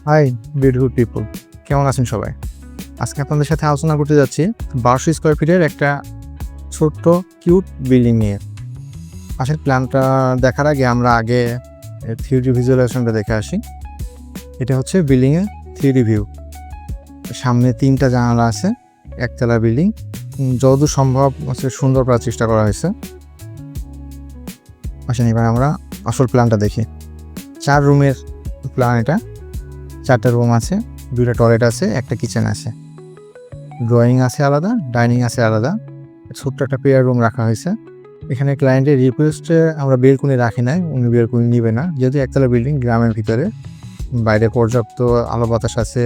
Hi beautiful people, কেমন আছেন সবাই? আজকে আপনাদের সাথে আলোচনা করতে যাচ্ছি 1200 স্কোয়ার ফিটের একটা ছোট্ট কিউট বিল্ডিং নিয়ে। পাশের প্ল্যানটা দেখার আগে আমরা থ্রিডি ভিজুয়ালাইজেশনটা দেখে আসি। এটা হচ্ছে বিল্ডিংয়ের থ্রিডি ভিউ। সামনে 3টা জানালা আছে, একতলা বিল্ডিং। যতদূর সম্ভব হচ্ছে সুন্দর করার চেষ্টা করা হয়েছে। আসেন এবার আমরা আসল প্ল্যানটা দেখি। 4 রুমের প্ল্যান এটা। 4টা রুম আছে, 2টা টয়লেট আছে, একটা কিচেন আছে, ড্রয়িং আছে আলাদা, ডাইনিং আছে আলাদা, ছোট্ট একটা প্রেয়ার রুম রাখা হয়েছে। এখানে ক্লায়েন্টের রিকোয়েস্টে আমরা বেলকুনি রাখি নাই, উনি বেলকুনি নিবে না, যেহেতু একতলা বিল্ডিং, গ্রামের ভিতরে, বাইরে পর্যাপ্ত আলো বাতাস আছে,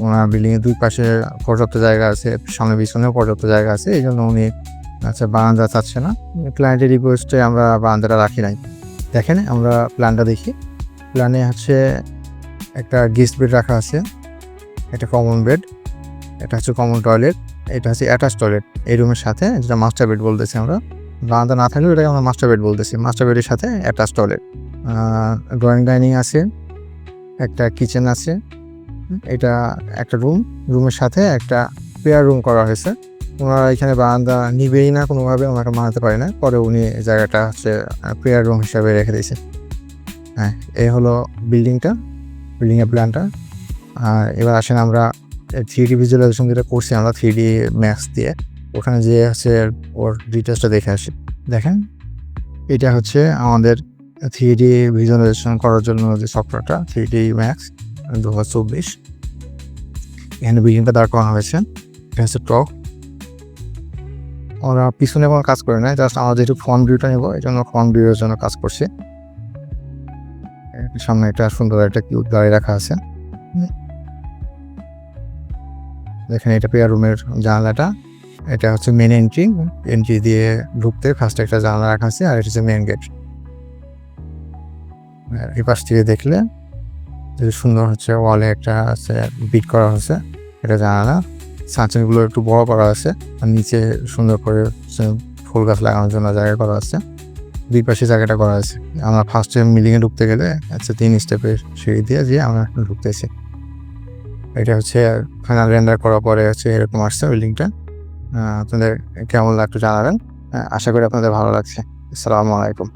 ওনার বিল্ডিংয়ের 2 পাশে পর্যাপ্ত জায়গা আছে, সামনে পিছনেও পর্যাপ্ত জায়গা আছে, এই জন্য উনি বারান্দা চাচ্ছে না। ক্লায়েন্টের রিকোয়েস্টে আমরা বারান্দাটা রাখি নাই। দেখেন আমরা প্ল্যানটা দেখি। প্ল্যানে হচ্ছে একটা গেস্ট বেড রাখা আছে, একটা কমন বেড, এটা হচ্ছে কমন টয়লেট, এটা হচ্ছে অ্যাটাচ টয়লেট এই রুমের সাথে, যেটা মাস্টার বেড বলতেছি আমরা। বারান্দা না থাকলেও এটাকে আমরা মাস্টার বেড বলতেছি। মাস্টার বেডের সাথে অ্যাটাচ টয়লেট, ড্রয়িং ডাইনিং আছে, একটা কিচেন আছে। এটা একটা রুমের সাথে একটা প্রেয়ার রুম করা হয়েছে। ওনারা এখানে বারান্দা নিবেই না কোনোভাবে, ওনাকে মানাতে পারে না, পরে উনি জায়গাটা হচ্ছে প্রেয়ার রুম হিসাবে রেখে দিয়েছে। হ্যাঁ, এই হলো বিল্ডিংয়ের প্ল্যানটা। আর এবার আসেন আমরা 3D ভিজুয়ালাইজেশন যেটা করছি আমরা 3D ম্যাক্স দিয়ে, ওখানে যে হচ্ছে ওর ডিটেলসটা দেখে আসি। দেখেন এটা হচ্ছে আমাদের 3D ভিজুয়ালাইজেশন করার জন্য যে সফটওয়্যারটা, 3D ম্যাক্স 2024। এখানে বিল্ডিংটা দাঁড় করানো হয়েছে। এটা হচ্ছে টপ। ওরা পিছনে কোনো কাজ করে না, জাস্ট আমরা যেহেতু ফ্রন্ট ভিউটা নেবো, এই জন্য ফ্রন্ট ভিউয়ের জন্য কাজ করছে। সামনে একটা সুন্দর একটা কিউট গাড়ি রাখা আছে। দেখেন এটা প্রেয়ার রুমের জানালাটা, এটা হচ্ছে মেন এন্ট্রি দিয়ে ঢুকতে ফার্স্টে একটা জানালা রাখা আছে, আর এটা হচ্ছে মেন গেট। এই পাশ থেকে দেখলে সুন্দর হচ্ছে ওয়ালে একটা আছে বিট করা হয়েছে, এটা জানালা। সানচানগুলো একটু বড় করা আছে, আর নিচে সুন্দর করে ফুল গাছ লাগানোর জন্য জায়গা করা আছে। 2 পাশে জায়গাটা করা আছে। আমরা ফার্স্টে মিলিংয়ে ঢুকতে গেলে 3 স্টেপের সিঁড়ি দিয়ে আমরা ঢুকতেছি। এটা হচ্ছে ফাইনাল রেন্ডার করার পরে হচ্ছে এরকম আসছে বিল্ডিংটা। আপনাদের কেমন লাগতো জানাবেন। আশা করি আপনাদের ভালো লাগছে। আসসালামু আলাইকুম।